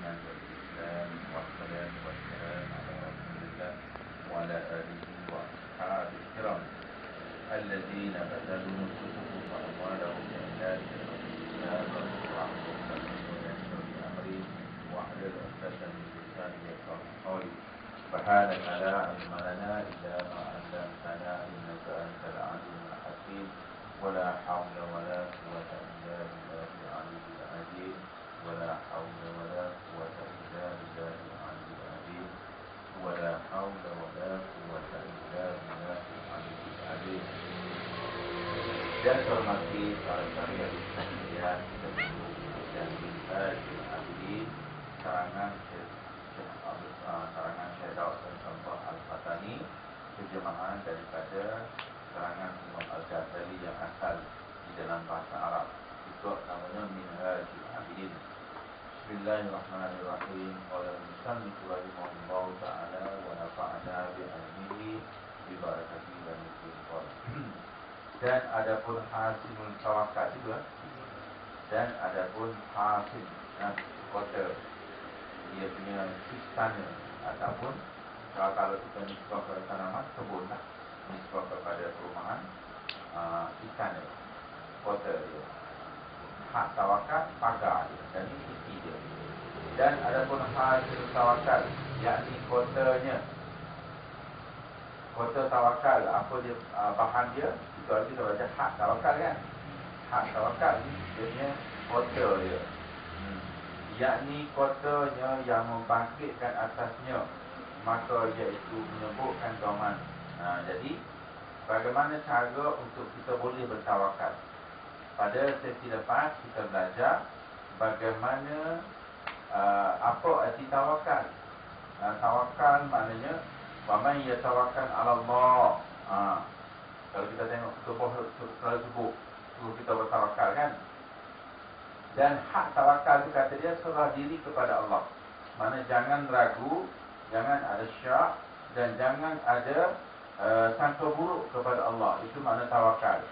الإيمان والإسلام والصلاة والسلام على رسول الله وعلى آله وأصحابه الكرام الذين بذلوا نفوسهم وأموالهم لإعلان كلمة الإسلام وعملوا ويسر بأمري واحلل عقدة من لساني يفقهوا قولي سبحانك لا علم لنا إلا ما علمتنا إنك أنت العليم الحكيم ولا حول ولا قوة إلا بالله العلي العظيم ولا حول ولا قوة إلا بالله العلي العظيم ولا حول ولا قوة إلا بالله العلي العظيم. Dan hormati para syariah sekalian, dan Minhaj Al-Abidin, karangan Syekh Daud bin Shalih Al-Fatani, terjemahan daripada karangan Imam Al-Ghazali yang asal di dalam bahasa Arab. Ikut namanya Minhaj Al-Abidin. Bismillahirrahmanirrahim. Qala al-musannif rahimahullahu ta'ala wa nafa'ana bi'ilmihi bi barakatihi wa nufil. Dan adapun hasilul tawakal itu dan adapun hasil kota dia punya istana ataupun kalau kita nisbah kepada tanaman kebun lah, nisbah kepada perumahan istana kota dia, hak tawakal pagar dia, dan ini isi dia. Dan adapun hasil tawakal yakni kotanya, kota tawakal apa dia, bahan dia itu lagi kita baca hak tawakal kan. Hak tawakal ni dia punya kota dia, yakni kotanya yang membangkitkan atasnya, maka iaitu menyebutkan doman. Jadi bagaimana cara untuk kita boleh bertawakal? Pada sesi lepas kita belajar bagaimana apa arti tawakal. Tawakal maknanya waman yatawakkal 'ala Allah. Kalau kita tengok tubuh selalu sebut kita bertawakal kan. Dan hak tawakal itu kata dia serah diri kepada Allah. Mana jangan ragu, jangan ada syak, dan jangan ada sangka buruk kepada Allah. Itu makna tawakal.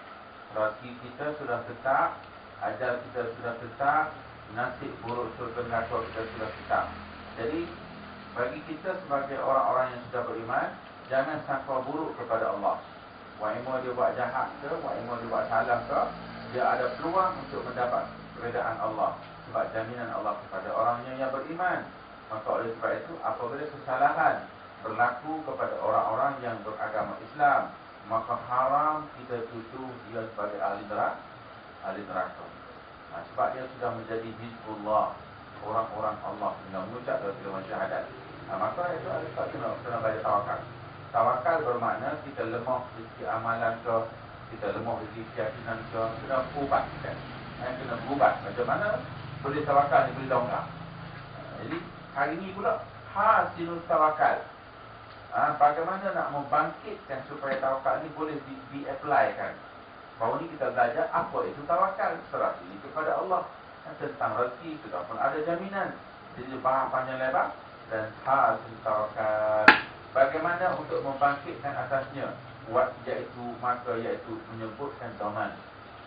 Rezeki kita sudah tetap, ajal kita sudah tetap, nasib buruk surga neraka kita sudah tetap. Jadi bagi kita sebagai orang-orang yang sudah beriman, jangan sangka buruk kepada Allah. Wa'imah dia buat jahat ke, wa'imah dia buat salah ke, dia ada peluang untuk mendapat keredaan Allah, sebab jaminan Allah kepada orangnya yang beriman. Maka oleh sebab itu apabila kesalahan berlaku kepada orang-orang yang beragama Islam, maka haram kita tuduh dia sebagai ahli neraka. Sebab dia sudah menjadi hizbullah, orang-orang Allah yang mengucap dalam kalimah syahadat. Maka itu ada sebab kena belajar tawakal. Tawakal bermakna kita lemah sisi amalan ke, kita lemah sisi keyakinan ke, kena berubat kan. Kena berubat. Macam mana boleh tawakal ni boleh longgar. Jadi hari ini pula hasilul tawakal. Bagaimana nak membangkitkan supaya tawakal ni boleh di-apply-kan. Baru ni kita belajar apa itu tawakal. Serah diri kepada Allah. Tentang rezeki sudah pun ada jaminan. Jadi bahas panjang lebar. Dan hasil tawakal, bagaimana untuk membangkitkan atasnya, iaitu menyebutkan doman.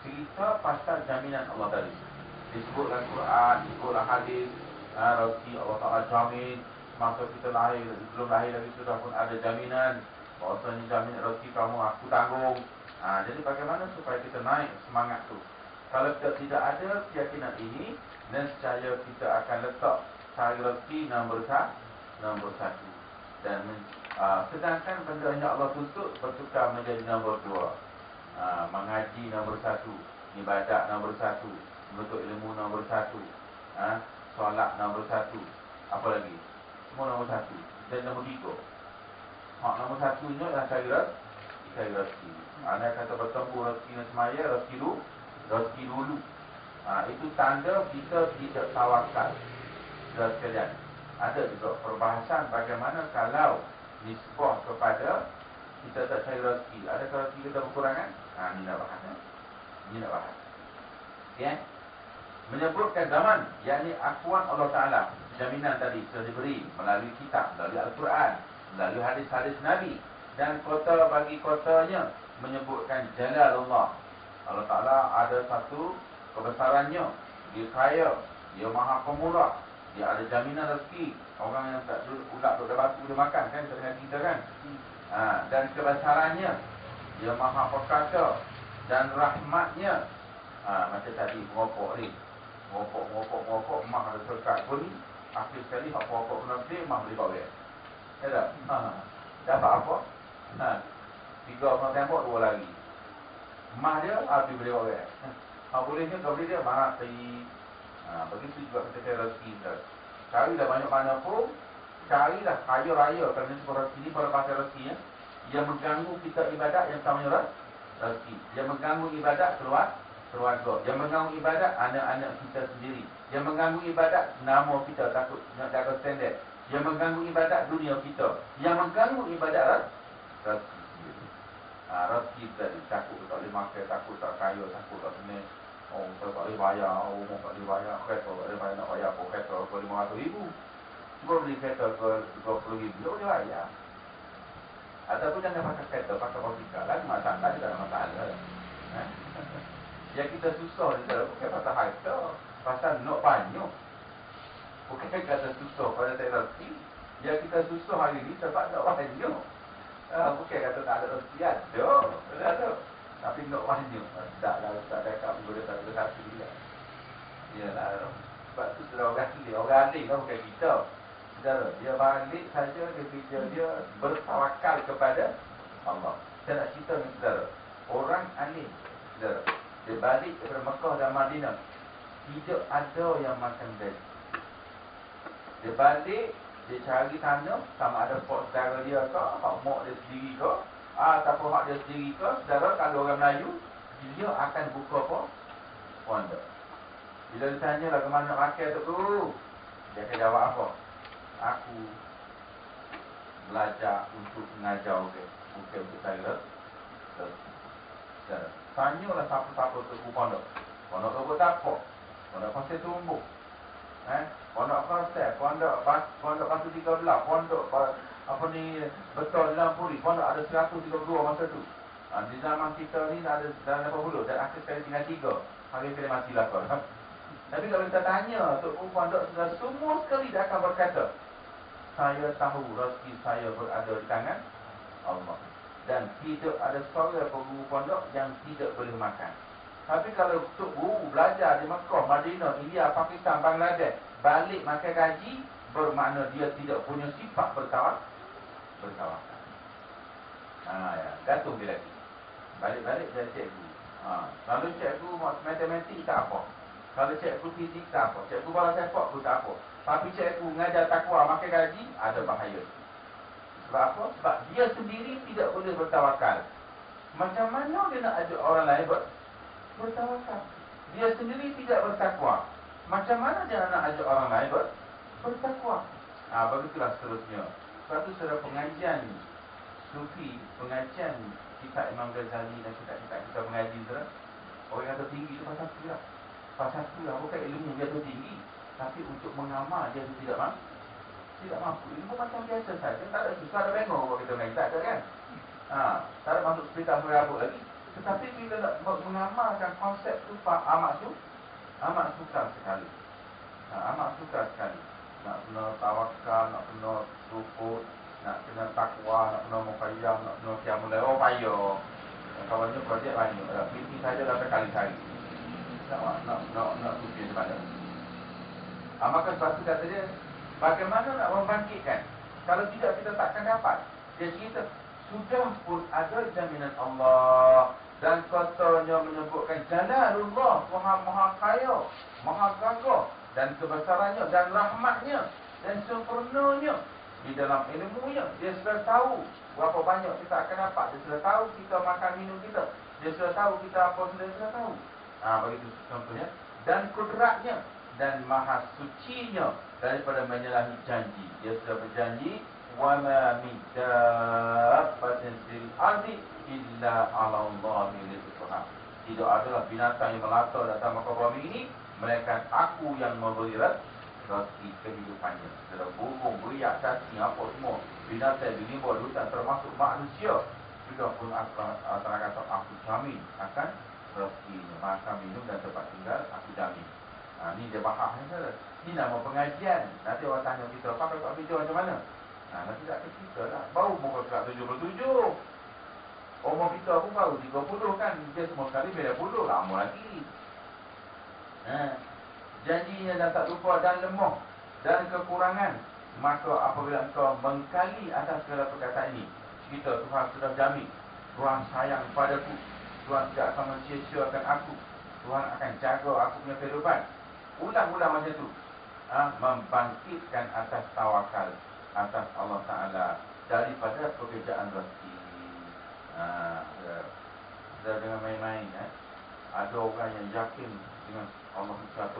Cerita pasal jaminan Allah tadi. Disebutlah Quran, disebutlah hadis, rezeki Allah Ta'ala jamin. Masa kita lahir, belum lahir lagi sudah pun ada jaminan. Bahawasanya jamin rezeki kamu aku tanggung. Jadi bagaimana supaya kita naik semangat tu? Kalau kita tidak ada keyakinan ini, nescaya kita akan letak cari rezeki nombor satu. Dan sedangkan benda yang Allah tuntut bertukar menjadi nombor dua. Mengaji nombor satu, ibadat nombor satu, menuntut ilmu nombor satu, solat nombor satu, apa lagi? Semua nombor satu. Dan nombor tiga, nombor satunya adalah cari rezeki. Anda kata bertemu rezeki dan semaya, rezeki dulu. Itu tanda kita tidak tawakal. Sudah sekalian, ada juga perbahasan bagaimana kalau nisbah kepada kita tak cari rezeki. Adakah rezeki kita berkurangan? Ini nak bahas. Okay? Menyebutkan zaman, yakni akuan Allah Ta'ala. Jaminan tadi sudah diberi melalui kitab, melalui Al-Quran, melalui hadis-hadis Nabi. Dan kota bagi kotanya menyebutkan Jalalullah. Allah Ta'ala ada satu kebesarannya. Dia kaya, dia maha pemurah, Dia ada jaminan rezeki. Orang yang tak duduk ulak duduk batu dia makan kan, dengan kita kan. Dan kebesarannya, dia maha perkasa. Dan rahmatnya, macam tadi merokok ni, merokok mak ada serkat pun ni. Akhir sekali hak merokok kena play, mak boleh bawa. Ya tak? Dapat apa? 3 orang tembok 2 lagi. Mak dia habis boleh bawa. Bolehnya kau boleh dia marah pergi. Begitu juga kita cari rezeki kita. Carilah banyak mana pun, carilah kaya raya. Kerana ini pada pasal rezeki ya. Yang mengganggu kita ibadat yang namanya rezeki. Yang mengganggu ibadat keluarga. Yang mengganggu ibadat anak-anak kita sendiri. Yang mengganggu ibadat nama kita takut nak jaga standard. Yang mengganggu ibadat dunia kita. Yang mengganggu ibadat rezeki sendiri. Rezeki tadi takut tak boleh makan, takut tak kaya, takut tak senang. Tak boleh bayar, tak boleh bayar kereta, tak boleh bayar, nak bayar apa kereta ke RM500,000. Cuba beli kereta ke RM20,000, tak boleh bayar. Ataupun jangan pakai kereta, pakai motosikal lah, masalah juga ada masalah. Yang kita susah ni bukan pasal harta, pasal nak banyak. Bukan kata susah pada terapi. Yang kita susah hari ni sebab nak banyak. Bukan kata tak ada rezeki, ada. Tapi nak banyak. Taklah Ustaz cakap boleh tak ada satu dia. Yalah. Sebab tu sudah orang ahli kan bukan kita. Saudara, dia balik saja dia bertawakal kepada Allah. Saya nak cerita ni saudara. Orang alim, saudara, dia balik daripada Mekah dan Madinah, tidak ada yang makan gaji. Dia balik, dia cari tanya sama ada pot saudara dia ke, hak mak dia sendiri ke, ataupun hak dia sendiri ke. Saudara, kalau orang Melayu, dia akan buka apa? Pondok. Bila ditanya lah ke mana makan tu, dia akan jawab apa? Aku belajar untuk mengajar bukan untuk saya. Tanyalah siapa-siapa tu pondok. Pondok tu buat apa? Pondok pasir tumbuh. Pondok pasir, pondok pasir 13, pondok apa ni betul dalam puri, pondok ada 132 masa tu. Di zaman kita ni ada dalam 80 dan akhir sekali tinggal 3. Hari sekali matilah kau. Tapi kalau kita tanya untuk pondok sudah semua sekali dia akan berkata, saya tahu rezeki saya berada di tangan Allah. Dan tidak ada seorang guru pondok yang tidak boleh makan. Tapi kalau untuk guru belajar di Mekah, Madinah, India, Pakistan, Bangladesh, balik makan gaji, bermakna dia tidak punya sifat bertawakal. Ya, gantung dia lagi. Balik-balik dia cikgu. Kalau cikgu matematik tak apa. Kalau cikgu fizik tak apa. Cikgu bola sepak pun tak apa. Tapi cikgu mengajar takwa makan gaji, ada bahaya. Sebab apa? Sebab dia sendiri tidak boleh bertawakal. Macam mana dia nak ajak orang lain bertawakal? Dia sendiri tidak bertakwa. Macam mana dia nak ajak orang lain bertakwa? Begitulah seterusnya. Sebab itu saudara pengajian Sufi, pengajian kitab Imam Ghazali dan kitab-kitab kita mengaji saudara, orang yang tertinggi itu pasal tu lah. Pasal tu lah, bukan ilmu dia tertinggi, tapi untuk mengamal dia tu tidak mampu. Ilmu macam biasa saja, tak ada susah, ada bengong kalau kita mengaji, tak ada kan. Tak ada masuk sepitak merabuk lagi. Tetapi bila nak mengamalkan konsep tu amat sukar sekali. Amat sukar sekali. Nak kena tawakal, nak kena sukut, nak kena takwa, nak kena muqayyam, nak kena qiyamul lail. Payah. Kawannya projek banyak. Mesti saja dah berkali-kali. Nak suci sebab dia. Maka sebab tu kata dia, bagaimana nak membangkitkan? Kalau tidak, kita takkan dapat. Dia cerita, sudah pun ada jaminan Allah. Dan katanya menyebutkan Jalalullah, Tuhan Maha Kaya, Maha Gagah, dan kebesarannya, dan rahmatnya, dan sempurnanya di dalam ilmunya. Dia sudah tahu berapa banyak kita akan dapat. Dia sudah tahu kita makan minum kita. Dia sudah tahu kita apa sudah tahu. Begitu contohnya. Dan kudratnya dan maha sucinya daripada menyalahi janji. Dia sudah berjanji, wa ma min dabbatin fil ardi illa 'ala Allahi rizquha. Tidak adalah binatang yang melata datang muka bumi ini melainkan aku yang memberi rezeki kehidupannya. Dalam burung, beriak, cacing, apa semua, binatang, binibor, hutan termasuk manusia juga pun akan kata aku jamin akan rezekinya, makan, minum dan tempat tinggal aku jamin. Ni dia faham je. Ni nama pengajian. Nanti orang tanya kita, Pak Kelab kerja macam mana? Nanti tak ke kita lah. Baru muka kelab 77. Umur kita pun baru 30 kan. Dia semua sekali beda puluh. Lama lagi. Janjinya dah tak lupa dan lemah dan kekurangan. Maka apabila engkau mengkali atas segala perkataan ini, kita Tuhan sudah jamin, Tuhan sayang padaku, Tuhan tidak akan mencia-ciakan aku, Tuhan akan jaga aku punya kehidupan. Ulang-ulang macam tu. Membangkitkan atas tawakal atas Allah Ta'ala daripada pekerjaan rezeki. Sudah dengan main-main. Ada orang yang yakin dengan Allah 100%.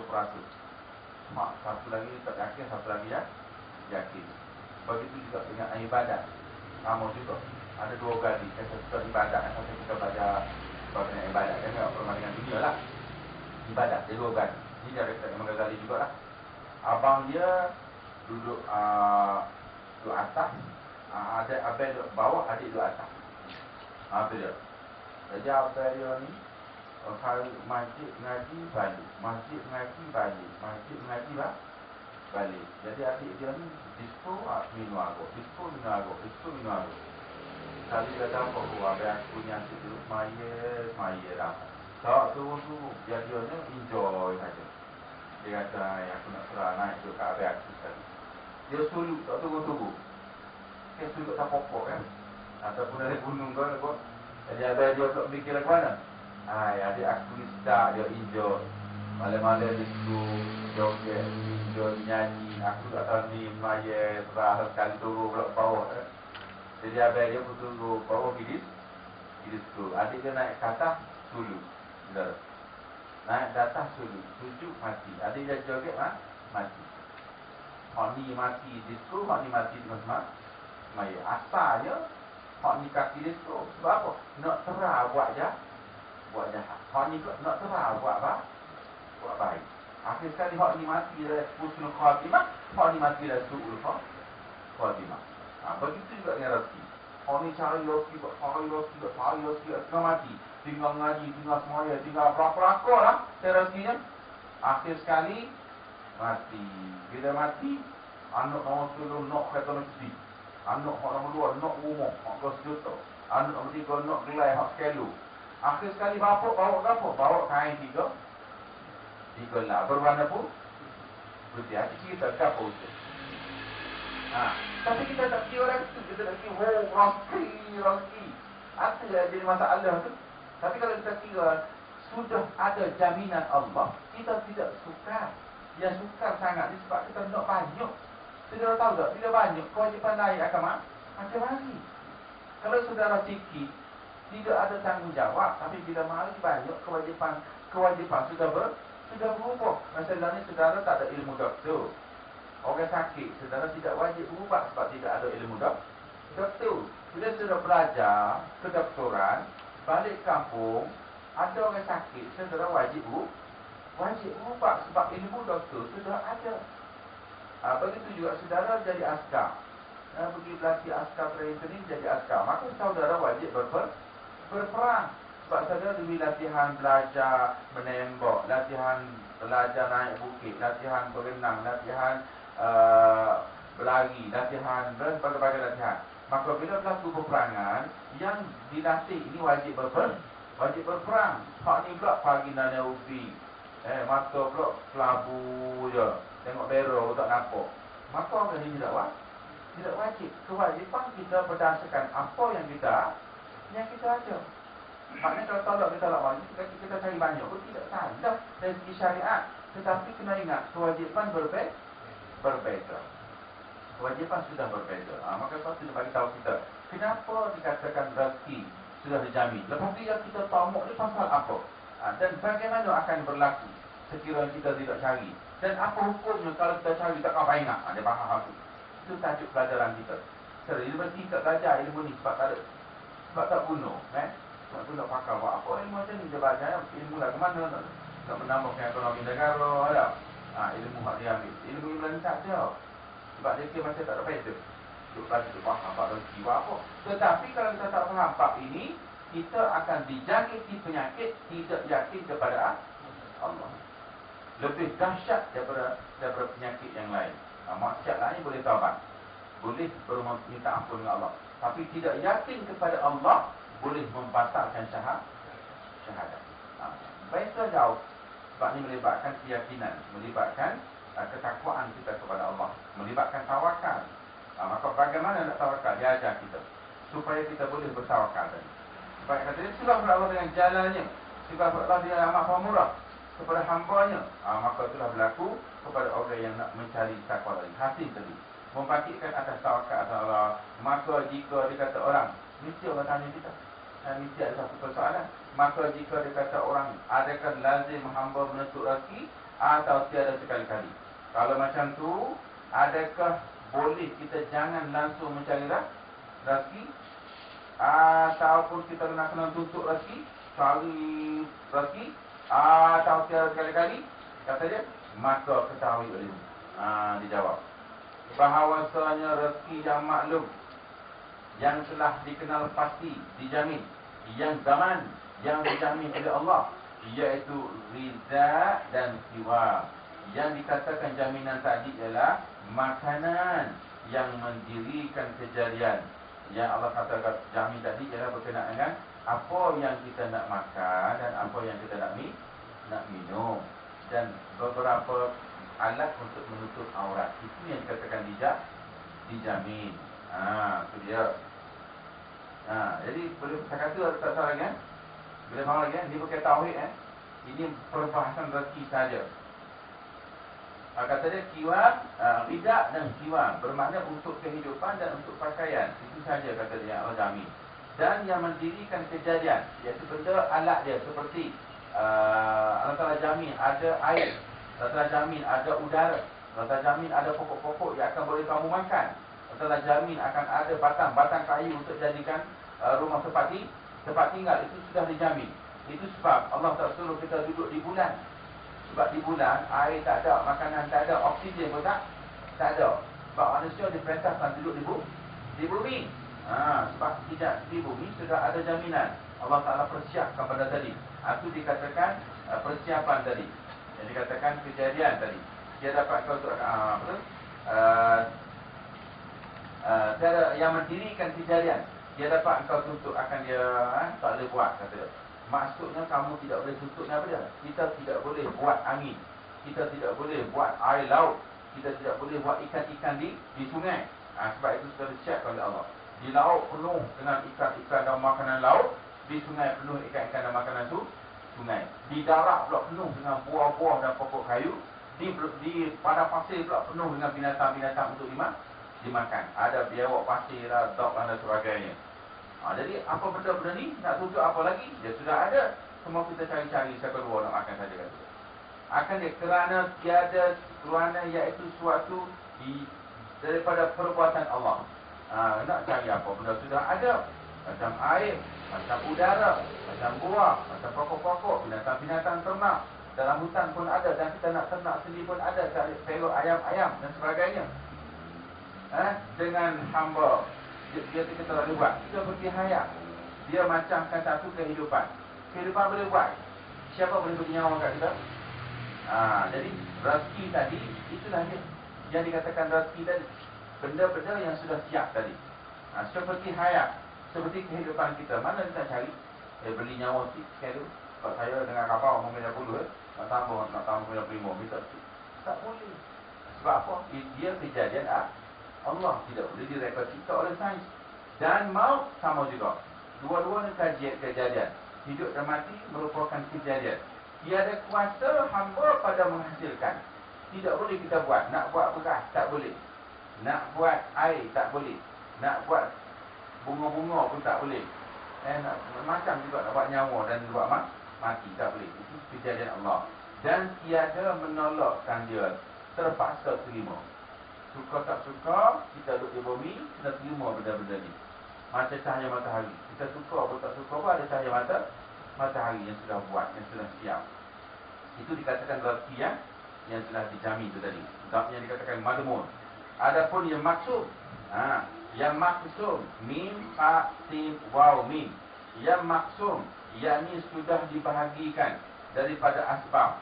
Satu lagi tak yakin, satu lagi yakin. Begitu juga dengan ibadat. Sama juga. Ada dua gadis. Saya suka ibadat. Saya suka baca bagian ibadat. Saya tengok perbandingan dunia lah. Ibadat. Dia dua gadis. Ini dia dekat dengan Ghazali juga lah. Abang dia duduk atas. Abang duduk bawah, adik duduk atas. Itu dia. Jadi abang dia ni kalau masjid ngaji balik, masjid ngaji balik, masjid ngaji balik. Jadi adik dia ni disco minum agak, disco minum agak, disco minum agak. Kali dia dapat abang aku ni asyik duduk maya lah. Tak tu dia ni enjoy saja. Dia kata aku nak serah naik duduk kat abang aku sekali. Dia suluk tak tunggu-tunggu. Dia suluk tak pokok kan. Ataupun dari gunung kan. Jadi abang dia tak fikir ke mana. Adik aku ni sedap, dia enjoy. Malam-malam dia duduk, joget, enjoy, nyanyi. Aku tak tahu ni maya, serah sekali turun pula ke bawah. Jadi abang dia pun turun bawah pergi duduk. Adik dia naik ke atas, suluk. Naik ke atas, suluk. Tujuh, mati. Adik dia joget, mati. Hak ni mati disco, hak ni mati dengan maya. Asalnya, hak ni kaki disco. Sebab apa? Nak terah buat jahat. Hak ni nak terah buat baik. Akhir sekali hak ni mati dah husnul khatimah, hak ni mati dah su'ul khatimah. Begitu juga dengan rezeki. Hak ni cari rezeki, tengah mati. Tinggal ngaji, tinggal semaya, tinggal pelakor lah rezekinya. Akhir sekali mati. Bila mati, anak nombor 10 nak kereta mesti. Anak nombor 2 nak rumah, hak 2 juta. Anak nombor 3 nak gelai hak sekilo. Akhir sekali bapak bawa apa? Bawa kain tiga lah. Berwarna pun putih. Hati kita kapal tu. Tapi kita tak kira orang tu. Kita tak kira rezeki. Apa yang jadi masalah tu? Tapi kalau kita kira sudah ada jaminan Allah, kita tidak suka. Yang suka sangat ni sebab kita nak banyak. Saudara tahu tak? Bila banyak, kewajipan lain akan macam lagi. Kalau saudara sikit, tidak ada tanggungjawab, tapi bila mari banyak kewajipan sudah berubah. Masalah ni saudara tak ada ilmu doktor. Orang sakit, saudara tidak wajib berubah sebab tidak ada ilmu doktor. Bila saudara belajar kedoktoran, balik kampung, ada orang sakit, saudara wajib berubah sebab ilmu doktor sudah ada. Begitu juga saudara jadi askar. Pergi berlatih askar training jadi askar. Maka saudara wajib berperang. Sebab saudara demi latihan belajar menembak, latihan belajar naik bukit, latihan berenang, latihan berlari, latihan berbagai latihan. Maka bila berlaku peperangan, yang dilatih ini wajib berperang. Hak ni pula pagi nanya ubi, mata pula kelabu je, tengok berok tak nampak. Maka orang ini tidak wajib. Kewajipan kita berdasarkan apa yang kita ada. Maknanya kalau tolak kita tak wajib, kita cari banyak pun tidak salah dari segi syariat. Tetapi kena ingat, kewajipan berbeza. Kewajipan sudah berbeza. Maka saya sudah bagi tahu kita, kenapa dikatakan rezeki sudah dijamin. Lepas tu yang kita tamak ni pasal apa? Dan bagaimana akan berlaku sekiranya kita tidak cari. Dan apa hukumnya kalau kita cari tak apa ingat. Dia faham aku. Itu tajuk pelajaran kita. Universiti tak belajar ilmu ni sebab tak guna. Sebab tu nak pakai buat apa ilmu macam ni. Dia belajar ilmu lah ke mana. Nak menambahkan ekonomi negara. Ilmu hak dia ambil. Ilmu ni tak ada. Sebab dia kira macam tak ada beza. Duk belajar tu faham bab rezeki buat apa. Tetapi kalau kita tak faham bab ini, kita akan dijangkiti penyakit tidak yakin kepada Allah. lebih dahsyat daripada penyakit yang lain. Maksiat lain boleh taubat, boleh minta ampun dengan Allah, tapi tidak yakin kepada Allah boleh membatalkan syahadat. Baik tu jauh. Sebab ini melibatkan keyakinan, melibatkan ketakwaan kita kepada Allah, melibatkan tawakal. Maka bagaimana nak tawakal? Dia ajar kita supaya kita boleh bertawakal tadi. Supaya kata dia, sembah kepada Allah dengan jalannya, sembah kepada Allah dengan amat pemurah kepada hamba-Nya. Maka itulah berlaku kepada orang yang nak mencari takwa tadi. Hasil tadi membangkitkan atas tawakal atas Allah. Maka jika dikata orang, mesti Allah tanya kita, mesti ada satu persoalan. Maka jika dikata orang, adakah lazim hamba menuntut rezeki atau tiada sekali-kali? Kalau macam tu, adakah boleh kita jangan langsung mencari rezeki, ataupun kita kena tuntut rezeki, cari rezeki, atau tiada sekali-kali? Kata dia, maka ketahui olehmu. Dijawab bahawasanya rezeki yang maklum, yang telah dikenal pasti, dijamin, yang zaman, yang dijamin oleh Allah, iaitu ridha dan siwa. Yang dikatakan jaminan tadi ialah makanan yang mendirikan kejadian. Yang Allah katakan jamin tadi ialah berkenaan dengan apa yang kita nak makan dan apa yang kita nak minum, dan beberapa alat untuk menutup aurat. Itu yang dikatakan dijamin. Itu dia. Jadi boleh saya kata tak salah kan? Boleh faham lagi kan? Ini bukan tauhid Ini perbahasan rezeki saja. Kata dia kiwam, ridak dan kiwam bermakna untuk kehidupan dan untuk pakaian. Itu saja kata dia Allah jamin. Dan yang mendirikan kejadian, iaitu benda alat dia seperti Allah Ta'ala jamin ada air, Allah Ta'ala jamin ada udara, Allah Ta'ala jamin ada pokok-pokok yang akan boleh kamu makan, Allah Ta'ala jamin akan ada batang kayu untuk jadikan rumah tempat tinggal. Itu sudah dijamin. Itu sebab Allah tak suruh kita duduk di bulan. Sebab di bulan air tak ada, makanan tak ada, oksigen pun tak ada. Sebab manusia diperintahkan duduk di bumi. Sebab tidak di bumi sudah ada jaminan. Allah Ta'ala persiapkan pada tadi. Itu dikatakan persiapan tadi. Yang dikatakan kejadian tadi. Dia dapat kau untuk tiada yang mendirikan kejadian. Dia dapat engkau tuntut akan dia tak boleh buat, kata dia. Maksudnya kamu tidak boleh tuntutnya apa dia? Kita tidak boleh buat angin, kita tidak boleh buat air laut, kita tidak boleh buat ikan-ikan di sungai. Sebab itu sudah disiapkan oleh Allah. Di laut penuh dengan ikan-ikan dan makanan laut, di sungai penuh ikan-ikan dan makanan sungai. Di darat pula penuh dengan buah-buah dan pokok kayu. Di padang pasir pula penuh dengan binatang-binatang untuk dimakan. Ada biawak pasir, dog dan sebagainya. Jadi apa benda-benda ni nak tuntut apa lagi? Dia sudah ada. Semua kita cari-cari siapa dua nak makan saja kata. Akan dia kerana iaitu suatu daripada perbuatan Allah. Nak cari apa benda sudah ada. Macam air, macam udara, macam buah, macam pokok-pokok, binatang-binatang ternak. Dalam hutan pun ada, dan kita nak ternak sendiri pun ada, cari pelok ayam-ayam dan sebagainya. Dengan hamba dia kita tak boleh buat. Kita pergi hayat. Dia macamkan satu kehidupan. Kehidupan boleh buat. Siapa boleh beri nyawa kat kita? Jadi rezeki tadi, itulah dia yang dikatakan rezeki tadi. Benda-benda yang sudah siap tadi. Seperti hayat, seperti kehidupan kita. Mana kita cari? Beli nyawa sikit tu. Sebab saya dengan kapal umur 50 nak tambah 55 minta sikit. Tak boleh. Sebab apa? Dia kejadian Allah, tidak boleh direka cipta oleh sains. Dan maut sama juga. Dua-duanya kejadian. Hidup dan mati merupakan kejadian. Tiada kuasa hamba pada menghasilkan. Tidak boleh kita buat. Nak buat beras, tak boleh. Nak buat air, tak boleh. Nak buat bunga-bunga pun tak boleh. Macam juga nak buat nyawa dan buat mati, tak boleh. Itu kejadian Allah. Dan tiada menolakkan dia. Terpaksa terima. Suka tak suka, kita duduk di bumi, kita terima benda-benda ni. Macam cahaya matahari. Kita suka atau tak suka pun ada cahaya matahari yang sudah buat, yang sudah siap. Itu dikatakan rezeki yang sudah dijamin itu tadi. Yang dikatakan madmun. Adapun yang maksum. Yang maksum, mim, fa, sin, waw, mim. Yang maksum, yakni sudah dibahagikan daripada asbab.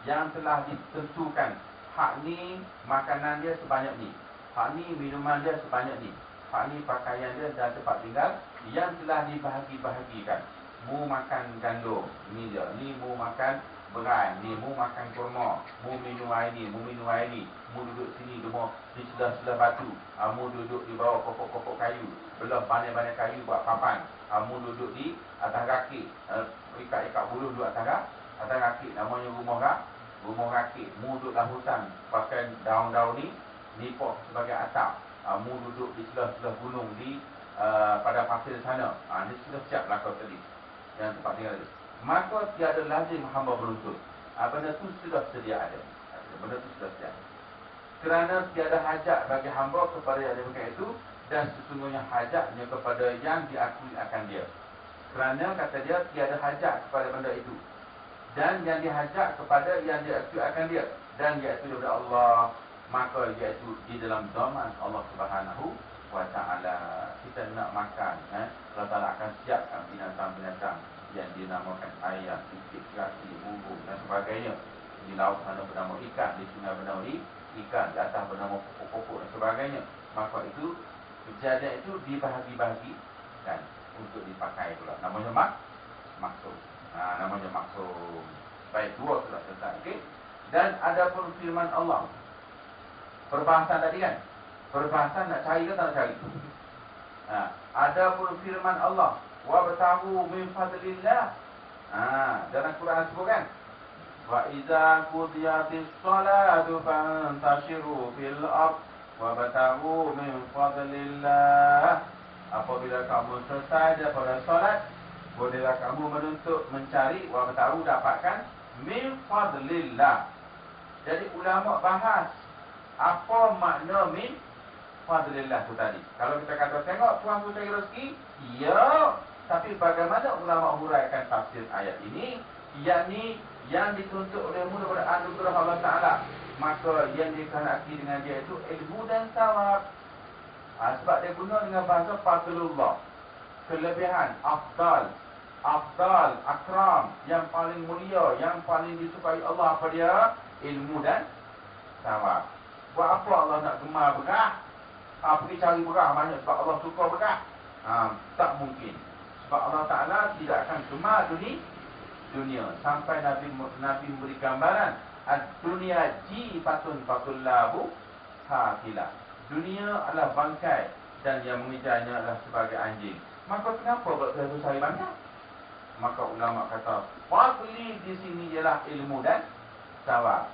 yang telah ditentukan. Hak ni makanan dia sebanyak ni, hak ni minuman dia sebanyak ni, hak ni pakaian dia dan tempat tinggal yang telah dibahagi-bahagikan. Mu makan gandum, ni dia. Ni mu makan beras, ni mu makan kurma, mu minum air ni, mu minum air ni. Mu duduk sini demo di sebelah-sebelah batu. Mu duduk di bawah pokok-pokok kayu, belah bandai-bandai kayu buat papan. Mu duduk di atas kaki, ikat-ikat buluh duduk atas kaki, namanya rumah rakit. Mu duduk dalam hutan, pakai daun-daun ni nipok sebagai atap. Mu duduk di sebelah-sebelah gunung di pada pasir sana. Ni sudah siap belakang tadi yang tempat tinggal itu. Maka tiada lazim hamba beruntut. Benda tu sudah sedia ada. Benda tu sudah sedia. Kerana tiada hajat bagi hamba kepada yang demikian itu, dan sesungguhnya hajatnya kepada yang diakui akan dia. Kerana kata dia tiada hajat kepada benda itu, dan yang dihajat kepada yang diakui akan dia, dan iaitu daripada Allah. Maka iaitu di dalam zaman Allah Subhanahu wa ta'ala. Kita nak makan, Allah Ta'ala akan siapkan binatang-binatang yang dinamakan ayam, itik, kaki, burung dan sebagainya. Di laut sana bernama ikan, di sungai bernama ikan, di atas bernama pokok-pokok dan sebagainya. Maka itu kejadian itu dibahagi-bahagi dan untuk dipakai pula. Namanya maksud. Namanya maksud. Baik, dua sudah selesai. Okay? Dan ada pun firman Allah. Perbahasan tadi kan? Perbahasan nak cari ke tak nak cari? Ada pun firman Allah, wabtaghu min fadlillah. Dalam Quran sebut kan? Wa idza qudiyatis salatu fantashiru fil ard wabtaghu min fadlillah. Apabila kamu selesai daripada solat, bolehlah kamu menuntut mencari, wabtaghu dapatkan min fadlillah. Jadi ulama bahas apa makna min fadlillah tu tadi. Kalau kita kata tengok Tuhan tu cari rezeki, ya, tapi bagaimana ulama huraikan tafsir ayat ini, yakni yang dituntut olehmu daripada anugerah Allah Ta'ala, maka yang dikehendaki dengan dia itu ilmu dan thawab. Sebab dia guna dengan bahasa fadlullah, kelebihan, afdal, akram, yang paling mulia, yang paling disukai Allah. Apa dia? Ilmu dan thawab. Buat apa Allah nak gemar berkah? Pergi cari berkah banyak sebab Allah suka berkah? Tak mungkin. Sebab Allah Ta'ala tidak akan gemar dunia. Sampai Nabi memberi gambaran, ad-dunya jifatun fakullahu hafilah. Dunia adalah bangkai dan yang mengejarnya adalah sebagai anjing. Maka kenapa berkata cari banyak? Maka ulama kata fadli di sini ialah ilmu dan thawab.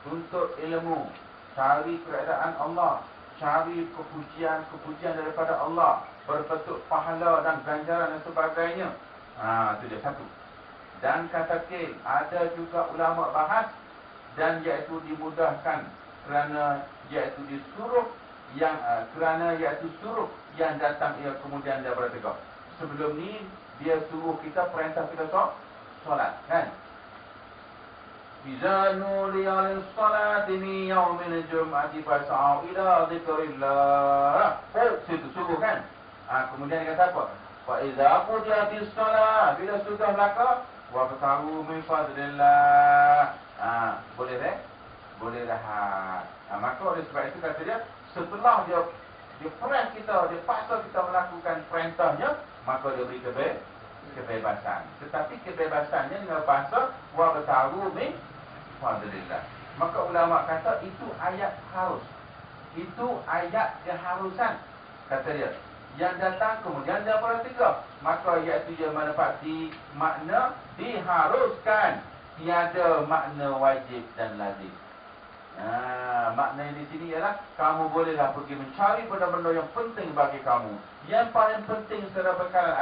Tuntut ilmu, cari keredaan Allah, cari kepujian daripada Allah, berbentuk pahala dan ganjaran dan sebagainya. Itu dia satu. Dan kata Kil, ada juga ulama bahas, dan iaitu dimudahkan kerana iaitu disuruh yang suruh yang datang ia kemudian daripada tegak. Sebelum ni dia suruh kita, perintah kita solat, kan? Iza nudiya lis-salati min yaumil jum'ati fas'au ila dzikrillah. Situ suruh kan? Kemudian dia kata apa? Fa iza qudiyatis salat, bila sudah belaka, wabtaghu min fadlillah. Boleh dah? Boleh dah. Maka oleh sebab itu kata dia, setelah dia press kita, dia paksa kita melakukan perintahnya, maka dia beri kebebasan. Tetapi kebebasannya dengan bahasa wabtaghu min fadlillah. Maka ulama kata itu ayat harus. Itu ayat keharusan, kata dia. Yang datang kemudian daripada tiga. Maka iaitu dia menepati makna diharuskan, tiada makna wajib dan lazim. Makna di sini ialah kamu bolehlah pergi mencari benda-benda yang penting bagi kamu. Yang paling penting secara bekalan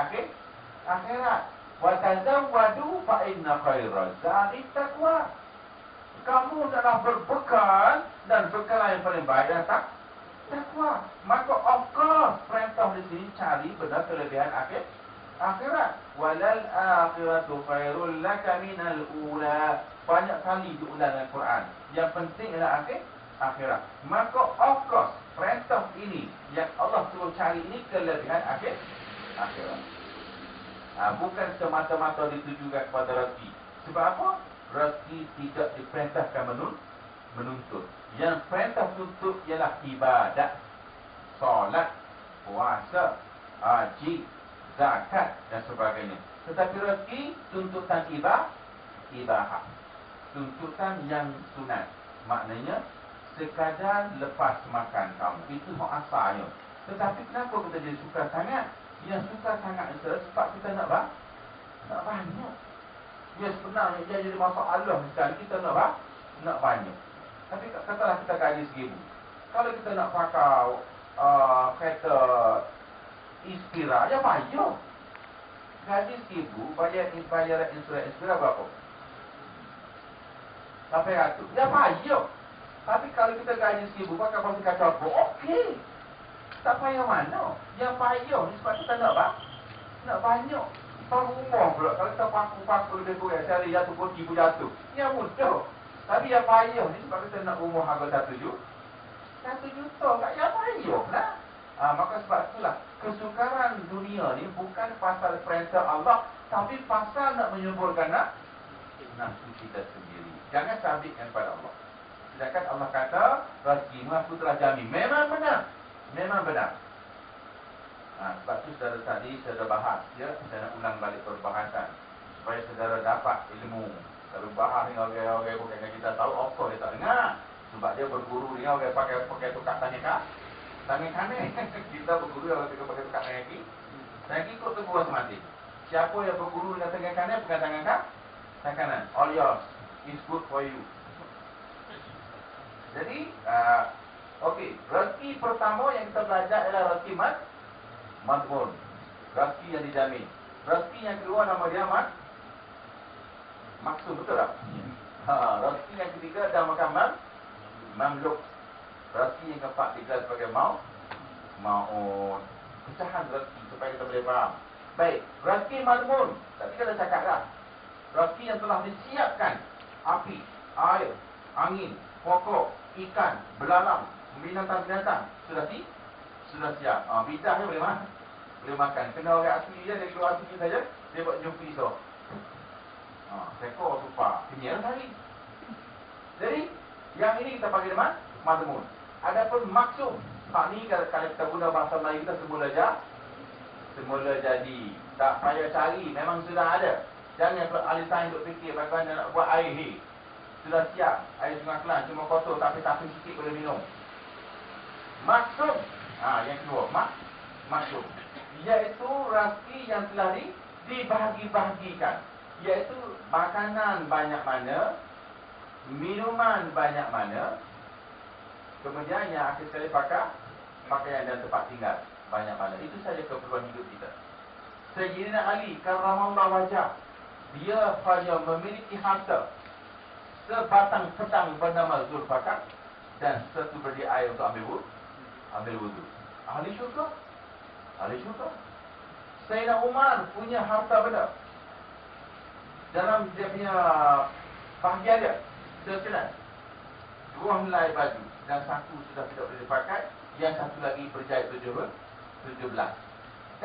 akhirat. Wa tazawwadu fa inna khairaz zadi taqwa. Kamu adalah berbekal, dan bekal yang paling baik adalah takwa. Maka of course perintah di sini cari benda kelebihan akhirat. Walal akhiratu khairul laka minal ula. Banyak kali diulang dalam Quran. Yang penting adalah akhirat. Maka of course perintah ini yang Allah suruh cari ini kelebihan akhirat. Bukan semata-mata ditujukan kepada rezeki. Sebab apa? rezeki tidak diperintahkan menuntut. Yang perintah tuntut ialah ibadat, solat, puasa, haji, zakat dan sebagainya. Tetapi rezeki tuntutan ibadah, tuntutan yang sunat. Maknanya sekadar lepas makan kamu, itu hak asalnya. Tetapi kenapa kita jadi suka sangat? Yang suka sangat itu sebab kita nak banyak. Ya sebenarnya dia jadi masalah sekali kita nak banyak. Tapi katalah kita gaji 1,000. Kalau kita nak pakai kereta Inspira, ya payah. Gaji 1,000, bayar insurans Inspira berapa? 800. Ya payah. Tapi kalau kita gaji 1,000, pakai pasal kacau, okey. Tak payah mana. Yang payah ni sebab kita nak banyak. Kalau rumah pula, kalau kita paku lebih kurang, sehari jatuh pun 1,000 jatuh. Ya mudah. Tapi yang payah ni sebab kita nak rumah harga 1 juta. 1 juta tak ya payah lah. Maka sebab itulah kesukaran dunia ni bukan pasal perintah Allah, tapi pasal nak menyuburkan nafsu kita sendiri. Jangan sabitkan pada Allah. Sedangkan Allah kata, rezekimu aku telah jamin. Memang benar. Sebab itu saudara tadi saya dah bahas, ya, saya nak ulang balik perbahasan supaya saudara dapat ilmu. Kalau bahas dengan orang-orang bukan kita tahu, apa dia tak dengar. Sebab dia berguru dengan orang pakai tukar tangan kanan. Kita berguru orang pakai tukar tangan kiri. Tangan kiri ikut teguh mati. Siapa yang berguru dengan tangan kanan bukan tangan kanan. All yours is good for you. Jadi, okey, rezeki pertama yang kita belajar adalah rezeki madmun. Rezeki yang dijamin. Rezeki yang kedua nama dia maksud, betul tak? Rezeki yang ketiga adalah makan mamluk. Rezeki yang keempat digelar sebagai maun. Pecahan rezeki supaya kita boleh faham. Baik, rezeki madmun. Tadi kita dah cakap dah. Rezeki yang telah disiapkan. Api, air, angin, pokok, ikan, belalang, binatang-binatang sudah siap. Bidahnya boleh makan. Kena orang asli dia, dari luar asli saja, dia buat jumpi so. Sekor supa, kenyal hari. Jadi, yang ini kita panggil madmun. Adapun maksud, ni kalau kita guna bahasa Melayu kita semula jadi. Tak payah cari, memang sudah ada. Jangan kalau ahli sains duk fikir bagaimana nak buat air ni. Sudah siap, air Sungai Kelang cuma kotor tapi sikit boleh minum. Maksud, yang kedua, maksud, iaitu rezeki yang telah dibahagi-bahagikan. Iaitu makanan banyak mana, minuman banyak mana, kemudian yang akhir sekali pakaian dan tempat tinggal banyak mana. Itu saja keperluan hidup kita. Sayyidina Ali karramallahu wajah, dia hanya memiliki harta sebatang pedang bernama Zulfaqar dan satu berdi air untuk ambil wudu. Ahli syurga. Sayyidina Umar punya harta benda. Dalam dia punya bahagian dia, terkenal 2 helai baju dan satu sudah tidak boleh dipakai, yang satu lagi berjaya 17.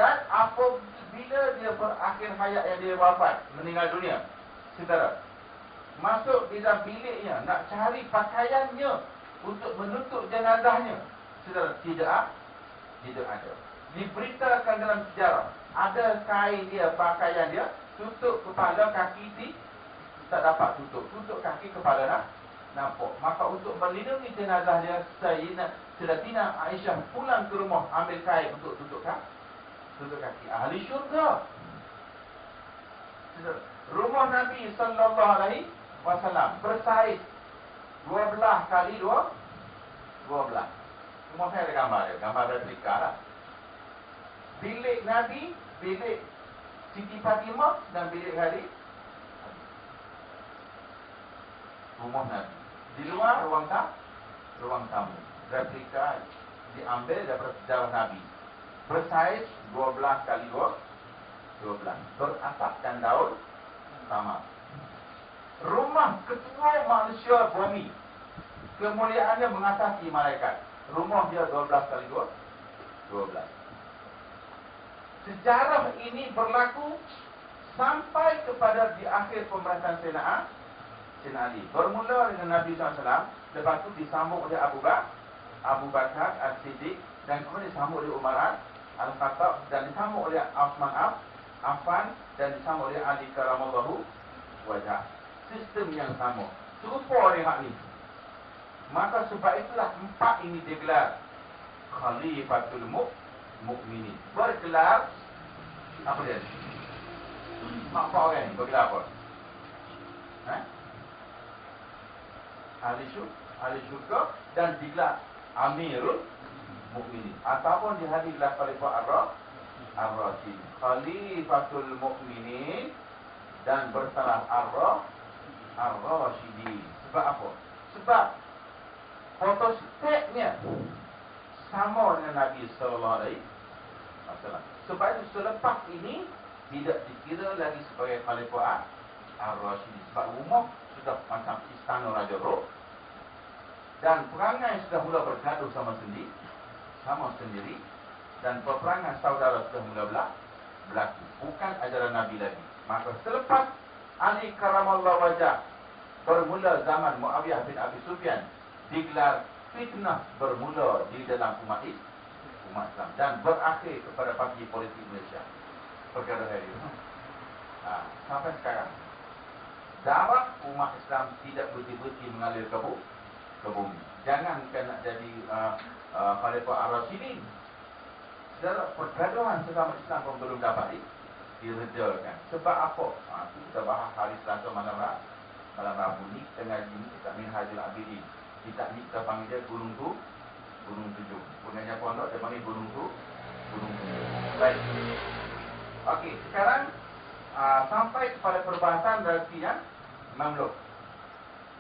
Dan apabila dia berakhir hayat yang dia wafat, meninggal dunia, saudara, masuk di dalam biliknya nak cari pakaiannya untuk menutup jenazahnya, saudara, tidak ada. Diberitakan dalam sejarah, ada kain dia, pakaian dia, tutup kepala, kaki tak dapat tutup kaki, kepala nampak. Maka untuk melindungi jenazah dia, Sayyidatina Aisyah pulang ke rumah ambil kain untuk tutup kaki. Ahli syurga. Rumah Nabi sallallahu alaihi wasallam bersaiz 12 kali 12. Rumah saya ada gambar replika lah. Bilik Nabi, bilik Siti Fatimah dan bilik Khalid. Rumah Nabi. Di luar ruang tamu. Replika diambil daripada sejarah Nabi. Bersaiz 12 kali 12. Berasapkan daun sama. Rumah ketua manusia bumi. Kemuliaannya mengatasi malaikat. Rumah dia 12 kali 12. Sejarah ini berlaku sampai kepada di akhir pemerintahan Sayyidina Ali. Bermula dengan Nabi SAW, lepas tu disambung oleh Abu Bakar As-Siddiq, dan kemudian disambung oleh Umar Al-Khattab, dan disambung oleh Uthman Affan, dan disambung oleh Ali karamallahu wajah. Sistem yang sama, serupa dengan ni. Maka sebab itulah empat ini digelar Khalifatul Mukminin. Bergelar apa dia? Mak apa orang ni bergelar apa? Ahli syurga, dan digelar Amirul Mukminin, ataupun dihadirlah Khalifah Ar-Rasyid, Khalifatul Mukminin, dan bersalah Ar-Rasyidin. Sebab apa? Sebab fotospeknya sama dengan Nabi sallallahu alaihi wasallam. Sebab itu selepas ini tidak dikira lagi sebagai Khalifah Ar-Rasyidin. Sebab rumah sudah macam istana Raja Roh, dan perangai sudah mula bergaduh sama sendiri, dan peperangan saudara sudah mula berlaku. Bukan ajaran Nabi lagi. Maka selepas Ali karamallahu wajah, bermula zaman Muawiyah bin Abi Sufyan, digelar fitnah bermula di dalam umat Islam, dan berakhir kepada parti politik Malaysia. Perkara hari itu sampai sekarang darah umat Islam tidak berhenti mengalir ke bumi. Jangankan nak jadi Khalifah Ar-Rasyidin, saudara, pergaduhan sesama Islam pun belum dapat diredakan. Sebab apa? Itu kita bahas hari Selasa malam Rabu ni, tengah ini kita Minhajul Abidin. Kita ni kita panggil dia Gunung Tujuh. Pengajar pondok dia panggil Gunung Tujuh. Baik. Okey, sekarang sampai kepada perbahasan rezeki yang Mamluk.